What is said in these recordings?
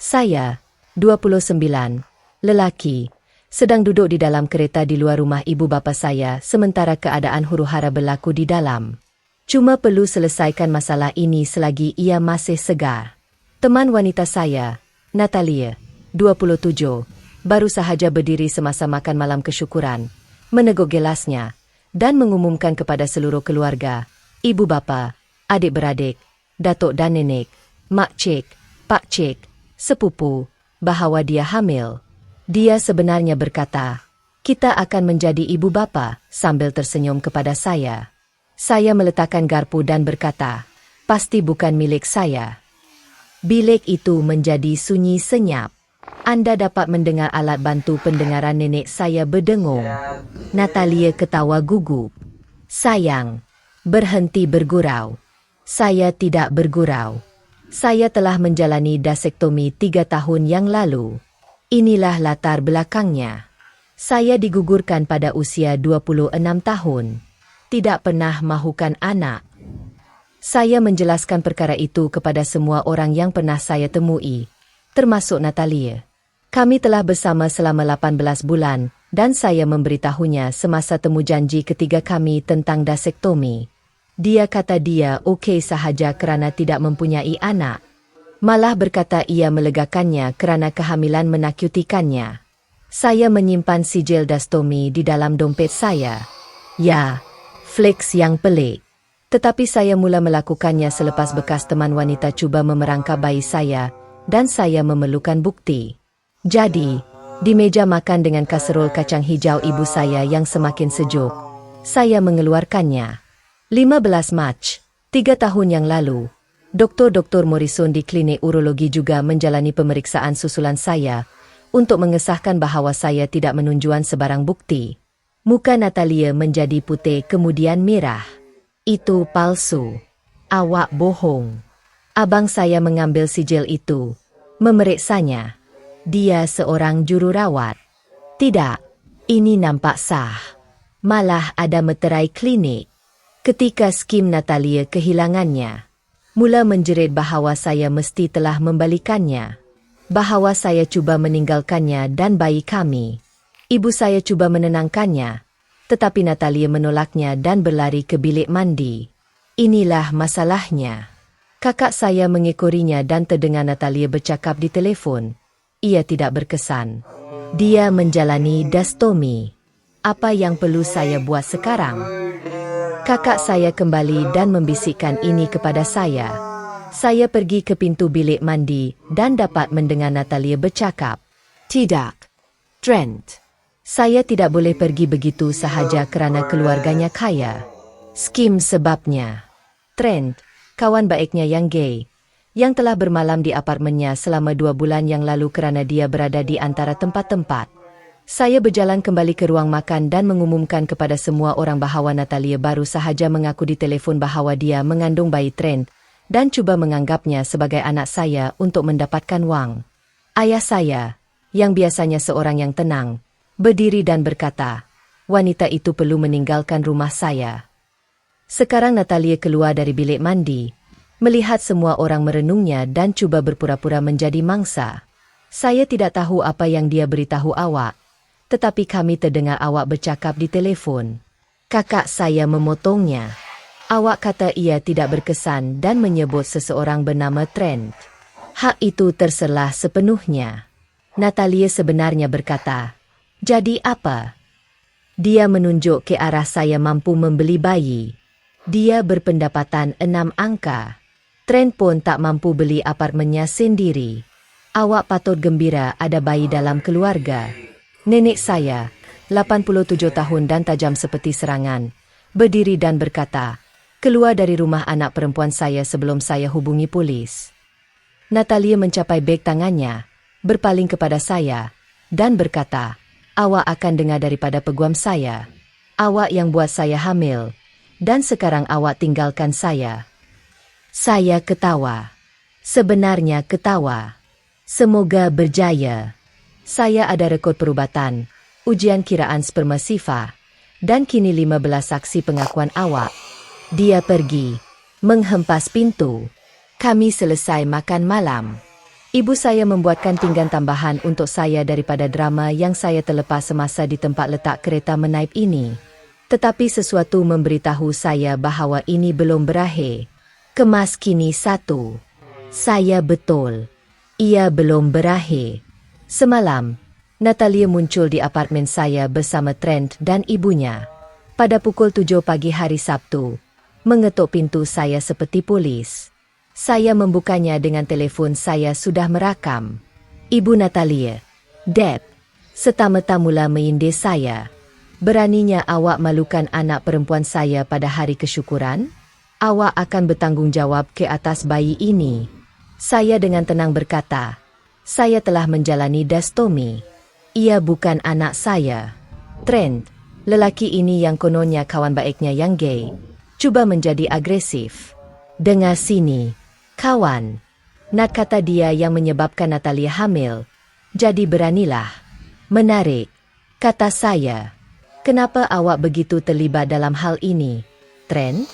Saya, 29, lelaki, sedang duduk di dalam kereta di luar rumah ibu bapa saya sementara keadaan huru-hara berlaku di dalam. Cuma perlu selesaikan masalah ini selagi ia masih segar. Teman wanita saya, Natalia, 27, baru sahaja berdiri semasa makan malam kesyukuran, meneguk gelasnya, dan mengumumkan kepada seluruh keluarga, ibu bapa, adik-beradik, datuk dan nenek, mak cik, pak cik, sepupu, bahawa dia hamil. Dia sebenarnya berkata, "Kita akan menjadi ibu bapa," sambil tersenyum kepada saya. Saya meletakkan garpu dan berkata, "Pasti bukan milik saya." Bilik itu menjadi sunyi senyap. Anda dapat mendengar alat bantu pendengaran nenek saya berdengung. Natalia ketawa gugup. "Sayang, berhenti bergurau." Saya tidak bergurau. Saya telah menjalani dasektomi 3 tahun yang lalu. Inilah latar belakangnya. Saya digugurkan pada usia 26 tahun. Tidak pernah mahukan anak. Saya menjelaskan perkara itu kepada semua orang yang pernah saya temui, termasuk Natalia. Kami telah bersama selama 18 bulan, dan saya memberitahunya semasa temu janji ketiga kami tentang dasektomi. Dia kata dia okey sahaja kerana tidak mempunyai anak. Malah berkata ia melegakannya kerana kehamilan menakutikannya. Saya menyimpan sijil dastomi di dalam dompet saya. Ya, flex yang pelik. Tetapi saya mula melakukannya selepas bekas teman wanita cuba memerangkap bayi saya, dan saya memerlukan bukti. Jadi, di meja makan dengan kaserol kacang hijau ibu saya yang semakin sejuk, saya mengeluarkannya. 15 Mac, 3 tahun yang lalu, Dr. Morrison di klinik urologi juga menjalani pemeriksaan susulan saya untuk mengesahkan bahawa saya tidak menunjukkan sebarang bukti. Muka Natalia menjadi putih kemudian merah. "Itu palsu. Awak bohong." Abang saya mengambil sijil itu, memeriksanya. Dia seorang jururawat. "Tidak, ini nampak sah. Malah ada meterai klinik." Ketika skim Natalia kehilangannya, mula menjerit bahawa saya mesti telah membalikannya. Bahawa saya cuba meninggalkannya dan bayi kami. Ibu saya cuba menenangkannya, tetapi Natalia menolaknya dan berlari ke bilik mandi. Inilah masalahnya. Kakak saya mengekorinya dan terdengar Natalia bercakap di telefon. Ia tidak berkesan. Dia menjalani dastomi. Apa yang perlu saya buat sekarang? Kakak saya kembali dan membisikkan ini kepada saya. Saya pergi ke pintu bilik mandi dan dapat mendengar Natalia bercakap. "Tidak, Trent. Saya tidak boleh pergi begitu sahaja kerana keluarganya kaya. Skim sebabnya. Trent, kawan baiknya yang gay, yang telah bermalam di apartemennya selama 2 bulan yang lalu kerana dia berada di antara tempat-tempat." Saya berjalan kembali ke ruang makan dan mengumumkan kepada semua orang bahawa Natalia baru sahaja mengaku di telefon bahawa dia mengandung bayi Trent dan cuba menganggapnya sebagai anak saya untuk mendapatkan wang. Ayah saya, yang biasanya seorang yang tenang, berdiri dan berkata, "Wanita itu perlu meninggalkan rumah saya." Sekarang Natalia keluar dari bilik mandi, melihat semua orang merenungnya dan cuba berpura-pura menjadi mangsa. Saya tidak tahu apa yang dia beritahu awak, tetapi kami terdengar awak bercakap di telefon. Kakak saya memotongnya. Awak kata ia tidak berkesan dan menyebut seseorang bernama Trent. Hak itu terserah sepenuhnya. Natalia sebenarnya berkata, "Jadi apa?" Dia menunjuk ke arah saya mampu membeli bayi. Dia berpendapatan 6 angka. Trent pun tak mampu beli apartemennya sendiri. Awak patut gembira ada bayi dalam keluarga. Nenek saya, 87 tahun dan tajam seperti serangan, berdiri dan berkata, "Keluar dari rumah anak perempuan saya sebelum saya hubungi polis." Natalia mencapai beg tangannya, berpaling kepada saya, dan berkata, "Awak akan dengar daripada peguam saya. Awak yang buat saya hamil, dan sekarang awak tinggalkan saya." Saya ketawa. Sebenarnya ketawa. Semoga berjaya. Saya ada rekod perubatan, ujian kiraan sperma Sifa, dan kini 15 saksi pengakuan awak. Dia pergi, menghempas pintu. Kami selesai makan malam. Ibu saya membuatkan pinggan tambahan untuk saya daripada drama yang saya terlepas semasa di tempat letak kereta menaip ini. Tetapi sesuatu memberitahu saya bahawa ini belum berakhir. Kemas kini 1. Saya betul. Ia belum berakhir. Semalam, Natalia muncul di apartmen saya bersama Trent dan ibunya. Pada pukul 7 pagi hari Sabtu, mengetuk pintu saya seperti polis. Saya membukanya dengan telefon saya sudah merakam. Ibu Natalia, Deb, setamata-mula menyindir saya. Beraninya awak malukan anak perempuan saya pada hari kesyukuran? Awak akan bertanggungjawab ke atas bayi ini. Saya dengan tenang berkata, saya telah menjalani dastomi. Ia bukan anak saya. Trent, lelaki ini yang kononnya kawan baiknya yang gay, cuba menjadi agresif. Dengar sini, kawan. Nak kata dia yang menyebabkan Natalia hamil. Jadi beranilah. Menarik, kata saya. Kenapa awak begitu terlibat dalam hal ini, Trent?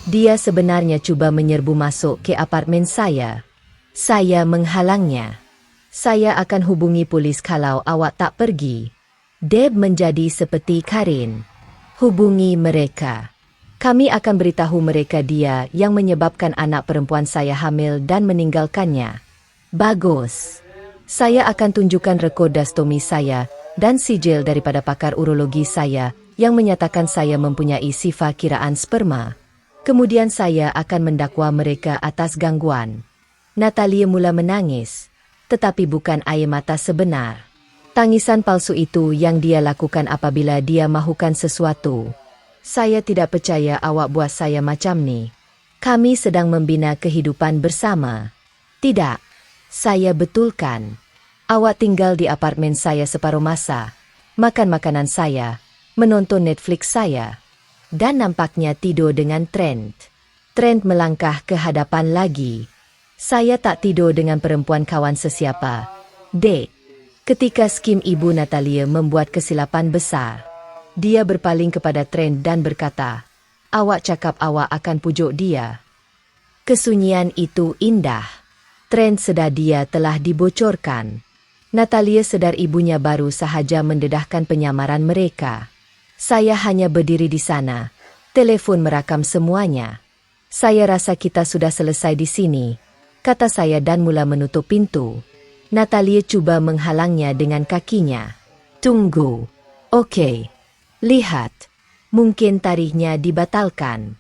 Dia sebenarnya cuba menyerbu masuk ke apartmen saya. Saya menghalangnya. Saya akan hubungi polis kalau awak tak pergi. Deb menjadi seperti Karin. Hubungi mereka. Kami akan beritahu mereka dia yang menyebabkan anak perempuan saya hamil dan meninggalkannya. Bagus. Saya akan tunjukkan rekod dastomi saya dan sijil daripada pakar urologi saya yang menyatakan saya mempunyai sifat kiraan sperma. Kemudian saya akan mendakwa mereka atas gangguan. Natalia mula menangis, tetapi bukan air mata sebenar. Tangisan palsu itu yang dia lakukan apabila dia mahukan sesuatu. Saya tidak percaya awak buat saya macam ni. Kami sedang membina kehidupan bersama. Tidak, saya betulkan. Awak tinggal di apartmen saya separuh masa, makan makanan saya, menonton Netflix saya, dan nampaknya tidur dengan Trent. Trent melangkah ke hadapan lagi. Saya tak tidur dengan perempuan kawan sesiapa. Dek, ketika skim ibu Natalia membuat kesilapan besar. Dia berpaling kepada Trent dan berkata, awak cakap awak akan pujuk dia. Kesunyian itu indah. Trent sedar dia telah dibocorkan. Natalia sedar ibunya baru sahaja mendedahkan penyamaran mereka. Saya hanya berdiri di sana. Telefon merakam semuanya. Saya rasa kita sudah selesai di sini, kata saya dan mula menutup pintu. Natalia cuba menghalangnya dengan kakinya. Tunggu. Okey. Lihat. Mungkin tarikhnya dibatalkan.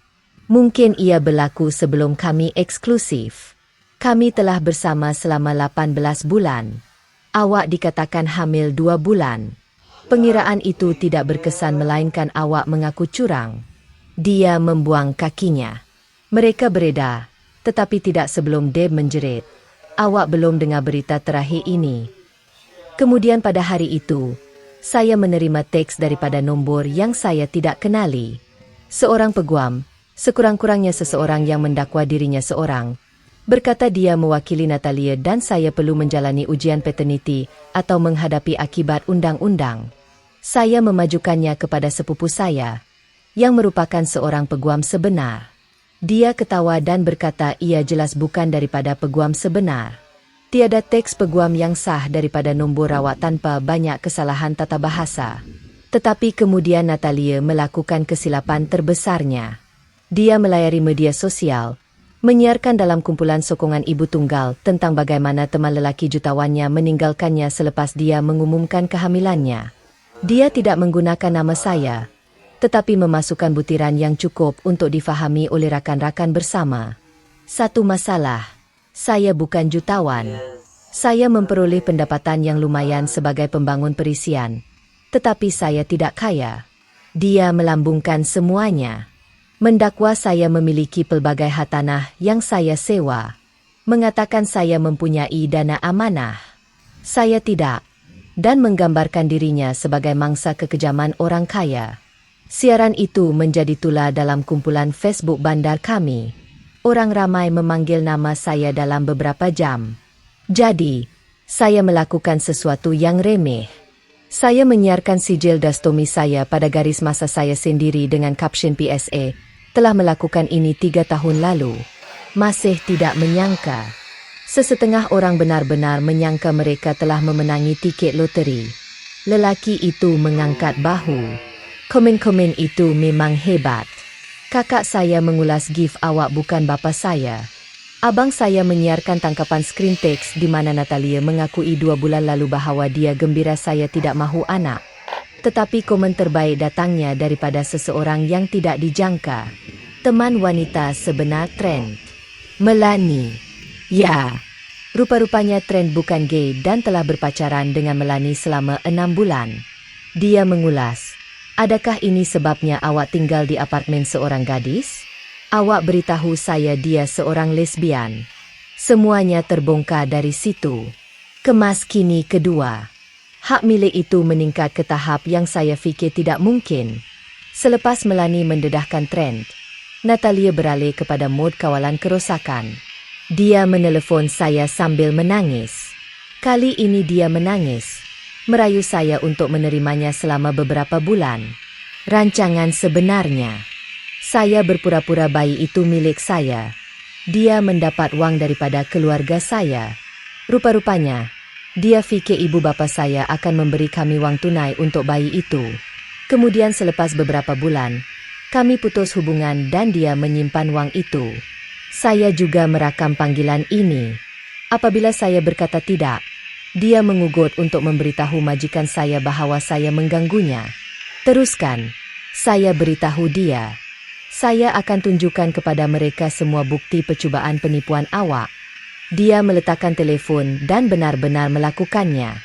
Mungkin ia berlaku sebelum kami eksklusif. Kami telah bersama selama 18 bulan. Awak dikatakan hamil 2 bulan. Pengiraan itu tidak berkesan melainkan awak mengaku curang. Dia membuang kakinya. Mereka beredar, tetapi tidak sebelum Deb menjerit. Awak belum dengar berita terakhir ini. Kemudian pada hari itu, saya menerima teks daripada nombor yang saya tidak kenali. Seorang peguam, sekurang-kurangnya seseorang yang mendakwa dirinya seorang, berkata dia mewakili Natalia dan saya perlu menjalani ujian paternity atau menghadapi akibat undang-undang. Saya memajukannya kepada sepupu saya, yang merupakan seorang peguam sebenar. Dia ketawa dan berkata ia jelas bukan daripada peguam sebenar. Tiada teks peguam yang sah daripada nombor rawat tanpa banyak kesalahan tata bahasa. Tetapi kemudian Natalia melakukan kesilapan terbesarnya. Dia melayari media sosial, menyiarkan dalam kumpulan sokongan ibu tunggal tentang bagaimana teman lelaki jutawan-nya meninggalkannya selepas dia mengumumkan kehamilannya. Dia tidak menggunakan nama saya, tetapi memasukkan butiran yang cukup untuk difahami oleh rakan-rakan bersama. Satu masalah. Saya bukan jutawan. Saya memperoleh pendapatan yang lumayan sebagai pembangun perisian. Tetapi saya tidak kaya. Dia melambungkan semuanya. Mendakwa saya memiliki pelbagai hartanah yang saya sewa. Mengatakan saya mempunyai dana amanah. Saya tidak. Dan menggambarkan dirinya sebagai mangsa kekejaman orang kaya. Siaran itu menjadi tular dalam kumpulan Facebook bandar kami. Orang ramai memanggil nama saya dalam beberapa jam. Jadi, saya melakukan sesuatu yang remeh. Saya menyiarkan sijil dastomi saya pada garis masa saya sendiri dengan kapsion PSA, telah melakukan ini 3 tahun lalu. Masih tidak menyangka. Sesetengah orang benar-benar menyangka mereka telah memenangi tiket loteri. Lelaki itu mengangkat bahu. Komen-komen itu memang hebat. Kakak saya mengulas gif awak bukan bapa saya. Abang saya menyiarkan tangkapan screen text di mana Natalia mengakui 2 bulan lalu bahawa dia gembira saya tidak mahu anak. Tetapi komen terbaik datangnya daripada seseorang yang tidak dijangka. Teman wanita sebenar Trent. Melanie. Ya. Rupa-rupanya Trent bukan gay dan telah berpacaran dengan Melanie selama 6 bulan. Dia mengulas. Adakah ini sebabnya awak tinggal di apartemen seorang gadis? Awak beritahu saya dia seorang lesbian. Semuanya terbongkar dari situ. Kemas kini kedua. Hak milik itu meningkat ke tahap yang saya fikir tidak mungkin. Selepas Melanie mendedahkan Trent, Natalia beralih kepada mod kawalan kerosakan. Dia menelepon saya sambil menangis. Kali ini dia menangis, merayu saya untuk menerimanya selama beberapa bulan. Rancangan sebenarnya. Saya berpura-pura bayi itu milik saya. Dia mendapat wang daripada keluarga saya. Rupa-rupanya, dia fikir ibu bapa saya akan memberi kami wang tunai untuk bayi itu. Kemudian selepas beberapa bulan, kami putus hubungan dan dia menyimpan wang itu. Saya juga merakam panggilan ini. Apabila saya berkata tidak, dia mengugut untuk memberitahu majikan saya bahawa saya mengganggunya. Teruskan, saya beritahu dia. Saya akan tunjukkan kepada mereka semua bukti percubaan penipuan awak. Dia meletakkan telefon dan benar-benar melakukannya.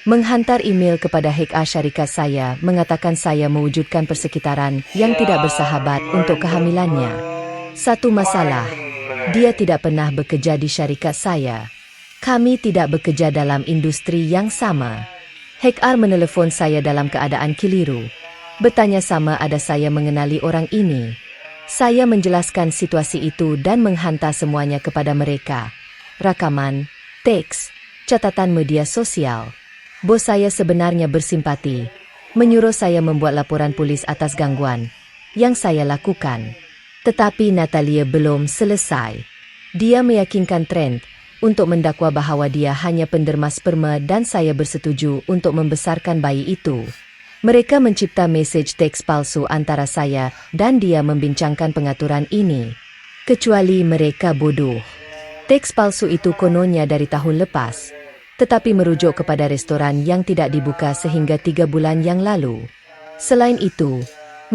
Menghantar email kepada HR syarikat saya mengatakan saya mewujudkan persekitaran yang tidak bersahabat untuk kehamilannya. Satu masalah, dia tidak pernah bekerja di syarikat saya. Kami tidak bekerja dalam industri yang sama. HR menelepon saya dalam keadaan keliru. Bertanya sama ada saya mengenali orang ini. Saya menjelaskan situasi itu dan menghantar semuanya kepada mereka. Rakaman, teks, catatan media sosial. Bos saya sebenarnya bersimpati, menyuruh saya membuat laporan polis atas gangguan yang saya lakukan. Tetapi Natalia belum selesai. Dia meyakinkan Trent untuk mendakwa bahawa dia hanya penderma sperma dan saya bersetuju untuk membesarkan bayi itu. Mereka mencipta mesej teks palsu antara saya dan dia membincangkan pengaturan ini. Kecuali mereka bodoh. Teks palsu itu kononnya dari tahun lepas, tetapi merujuk kepada restoran yang tidak dibuka sehingga 3 bulan yang lalu. Selain itu,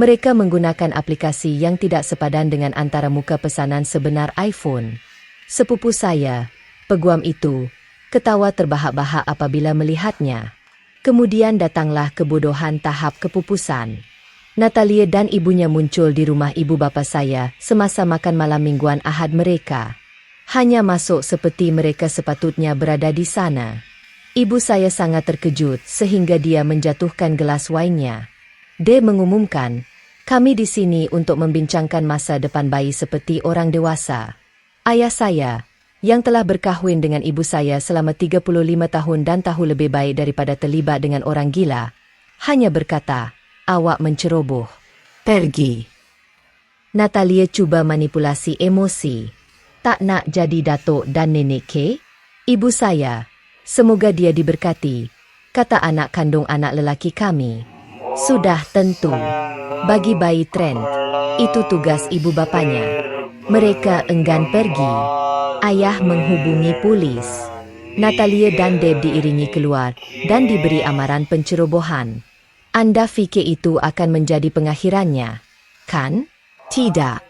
mereka menggunakan aplikasi yang tidak sepadan dengan antara muka pesanan sebenar iPhone. Sepupu saya, peguam itu, ketawa terbahak-bahak apabila melihatnya. Kemudian datanglah kebodohan tahap kepupusan. Natalia dan ibunya muncul di rumah ibu bapa saya semasa makan malam mingguan Ahad mereka. Hanya masuk seperti mereka sepatutnya berada di sana. Ibu saya sangat terkejut sehingga dia menjatuhkan gelas wainnya. Dia mengumumkan, kami di sini untuk membincangkan masa depan bayi seperti orang dewasa. Ayah saya, yang telah berkahwin dengan ibu saya selama 35 tahun dan tahu lebih baik daripada terlibat dengan orang gila, hanya berkata, awak menceroboh. Pergi. Natalia cuba manipulasi emosi. Tak nak jadi datuk dan nenek ke? Ibu saya, semoga dia diberkati, kata anak kandung anak lelaki kami. Sudah tentu. Bagi bayi Trent, itu tugas ibu bapanya. Mereka enggan pergi. Ayah menghubungi polis. Natalia dan Deb diiringi keluar dan diberi amaran pencerobohan. Anda fikir itu akan menjadi pengakhirannya, kan? Tidak.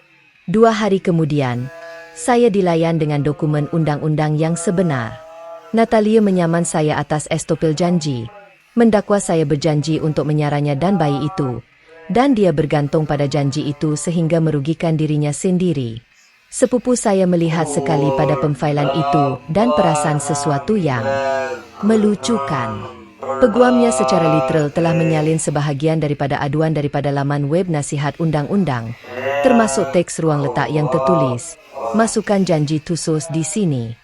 2 hari kemudian, saya dilayan dengan dokumen undang-undang yang sebenar. Natalia menyaman saya atas estopel janji, mendakwa saya berjanji untuk menyaranya dan bayi itu, dan dia bergantung pada janji itu sehingga merugikan dirinya sendiri. Sepupu saya melihat sekali pada pemfailan itu dan perasan sesuatu yang melucukan. Peguamnya secara literal telah menyalin sebahagian daripada aduan daripada laman web nasihat undang-undang, termasuk teks ruang letak yang tertulis, masukkan janji khusus di sini.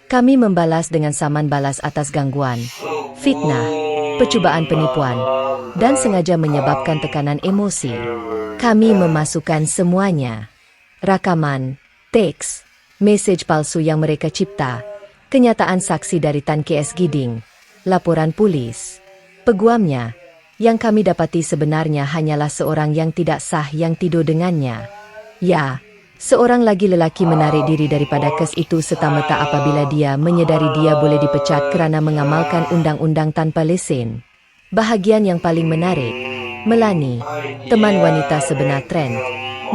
Kami membalas dengan saman balas atas gangguan, fitnah, percubaan penipuan, dan sengaja menyebabkan tekanan emosi. Kami memasukkan semuanya. Rakaman, teks, mesej palsu yang mereka cipta, Kenyataan saksi dari Tan KS Giding. Laporan polis. Peguamnya, yang kami dapati sebenarnya hanyalah seorang yang tidak sah yang tidur dengannya. Ya, seorang lagi lelaki menarik diri daripada kes itu serta-merta apabila dia menyedari dia boleh dipecat kerana mengamalkan undang-undang tanpa lesen. Bahagian yang paling menarik, Melanie, teman wanita sebenar Trent,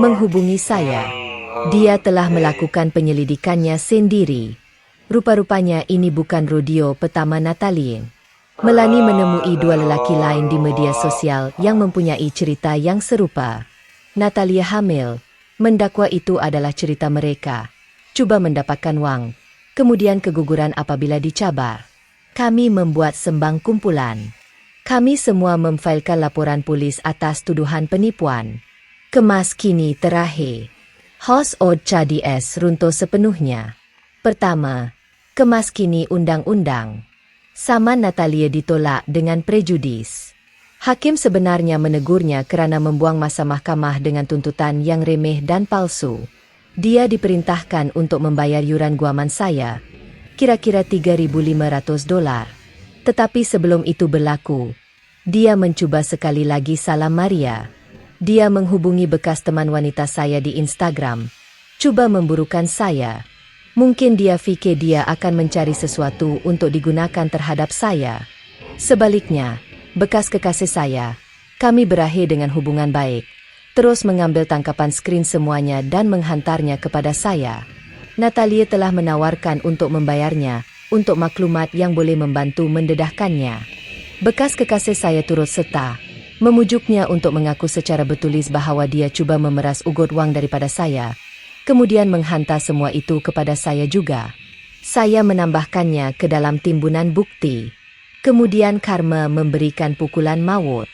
menghubungi saya. Dia telah melakukan penyelidikannya sendiri. Rupa-rupanya ini bukan rodeo pertama Natalie. Melanie menemui dua lelaki lain di media sosial yang mempunyai cerita yang serupa. Natalia hamil, mendakwa itu adalah cerita mereka. Cuba mendapatkan wang, kemudian keguguran apabila dicabar. Kami membuat sembang kumpulan. Kami semua memfailkan laporan polis atas tuduhan penipuan. Kemas kini terakhir. Hos od CDS runtuh sepenuhnya. Pertama, kemas kini undang-undang. Saman Natalia ditolak dengan prejudis. Hakim sebenarnya menegurnya kerana membuang masa mahkamah dengan tuntutan yang remeh dan palsu. Dia diperintahkan untuk membayar yuran guaman saya, kira-kira $3,500. Tetapi sebelum itu berlaku, dia mencuba sekali lagi salam Maria. Dia menghubungi bekas teman wanita saya di Instagram, cuba memburukan saya. Mungkin dia fikir dia akan mencari sesuatu untuk digunakan terhadap saya. Sebaliknya, bekas kekasih saya, kami berakhir dengan hubungan baik, terus mengambil tangkapan skrin semuanya dan menghantarnya kepada saya. Natalia telah menawarkan untuk membayarnya, untuk maklumat yang boleh membantu mendedahkannya. Bekas kekasih saya turut serta, memujuknya untuk mengaku secara bertulis bahawa dia cuba memeras ugot wang daripada saya, kemudian menghantar semua itu kepada saya juga. Saya menambahkannya ke dalam timbunan bukti. Kemudian Karma memberikan pukulan maut.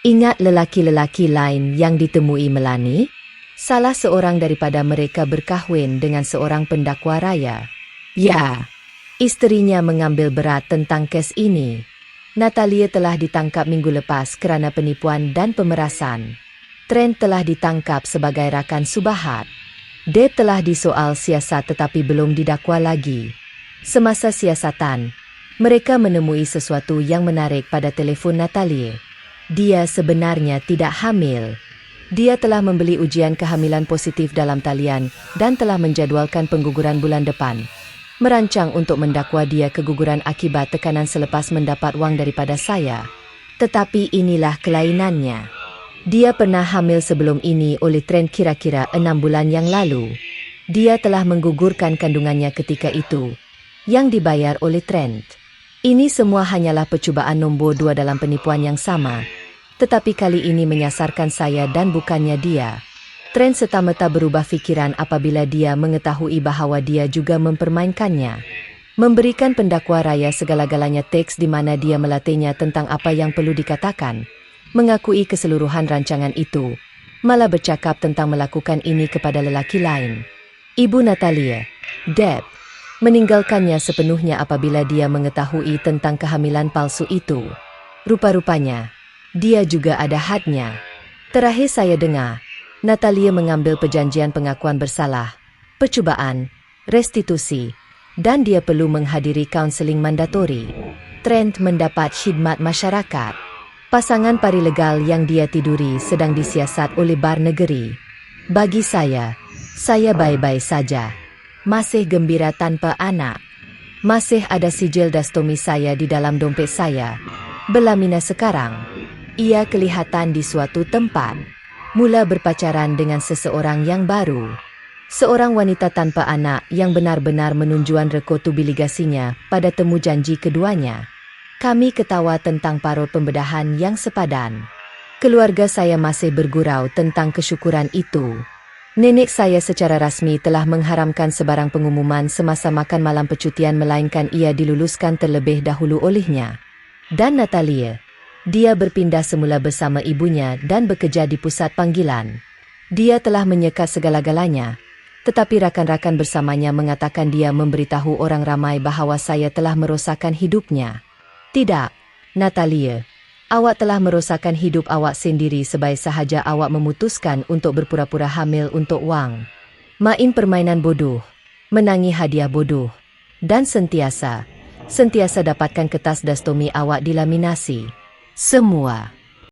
Ingat lelaki-lelaki lain yang ditemui Melanie? Salah seorang daripada mereka berkahwin dengan seorang pendakwa raya. Ya, isterinya mengambil berat tentang kes ini. Natalia telah ditangkap minggu lepas kerana penipuan dan pemerasan. Trent telah ditangkap sebagai rakan subahat. Deb telah disoal siasat tetapi belum didakwa lagi. Semasa siasatan, mereka menemui sesuatu yang menarik pada telefon Natalia. Dia sebenarnya tidak hamil. Dia telah membeli ujian kehamilan positif dalam talian dan telah menjadualkan pengguguran bulan depan. Merancang untuk mendakwa dia keguguran akibat tekanan selepas mendapat wang daripada saya. Tetapi inilah kelainannya. Dia pernah hamil sebelum ini oleh Trent kira-kira 6 bulan yang lalu. Dia telah menggugurkan kandungannya ketika itu, yang dibayar oleh Trent. Ini semua hanyalah percubaan nombor 2 dalam penipuan yang sama, tetapi kali ini menyasarkan saya dan bukannya dia. Trent serta-merta berubah fikiran apabila dia mengetahui bahawa dia juga mempermainkannya. Memberikan pendakwa raya segala-galanya teks di mana dia melatihnya tentang apa yang perlu dikatakan. Mengakui keseluruhan rancangan itu. Malah bercakap tentang melakukan ini kepada lelaki lain. Ibu Natalia, Deb, meninggalkannya sepenuhnya apabila dia mengetahui tentang kehamilan palsu itu. Rupa-rupanya, dia juga ada hadnya. Terakhir saya dengar, Natalia mengambil perjanjian pengakuan bersalah, percubaan, restitusi, dan dia perlu menghadiri kaunseling mandatori. Trent mendapat khidmat masyarakat. Pasangan parilegal yang dia tiduri sedang disiasat oleh bar negeri. Bagi saya baik-baik saja. Masih gembira tanpa anak. Masih ada sijil dastomi saya di dalam dompet saya. Belamina sekarang. Ia kelihatan di suatu tempat. Mula berpacaran dengan seseorang yang baru. Seorang wanita tanpa anak yang benar-benar menunjukkan rekod biligasinya pada temu janji keduanya. Kami ketawa tentang parut pembedahan yang sepadan. Keluarga saya masih bergurau tentang kesyukuran itu. Nenek saya secara rasmi telah mengharamkan sebarang pengumuman semasa makan malam percutian melainkan ia diluluskan terlebih dahulu olehnya. Dan Natalia, dia berpindah semula bersama ibunya dan bekerja di pusat panggilan. Dia telah menyekat segala-galanya, tetapi rakan-rakan bersamanya mengatakan dia memberitahu orang ramai bahawa saya telah merosakkan hidupnya. Tidak, Natalia, awak telah merosakkan hidup awak sendiri sebaik sahaja awak memutuskan untuk berpura-pura hamil untuk wang. Main permainan bodoh, menangi hadiah bodoh. Dan sentiasa dapatkan kertas dastomi awak dilaminasi. Semua.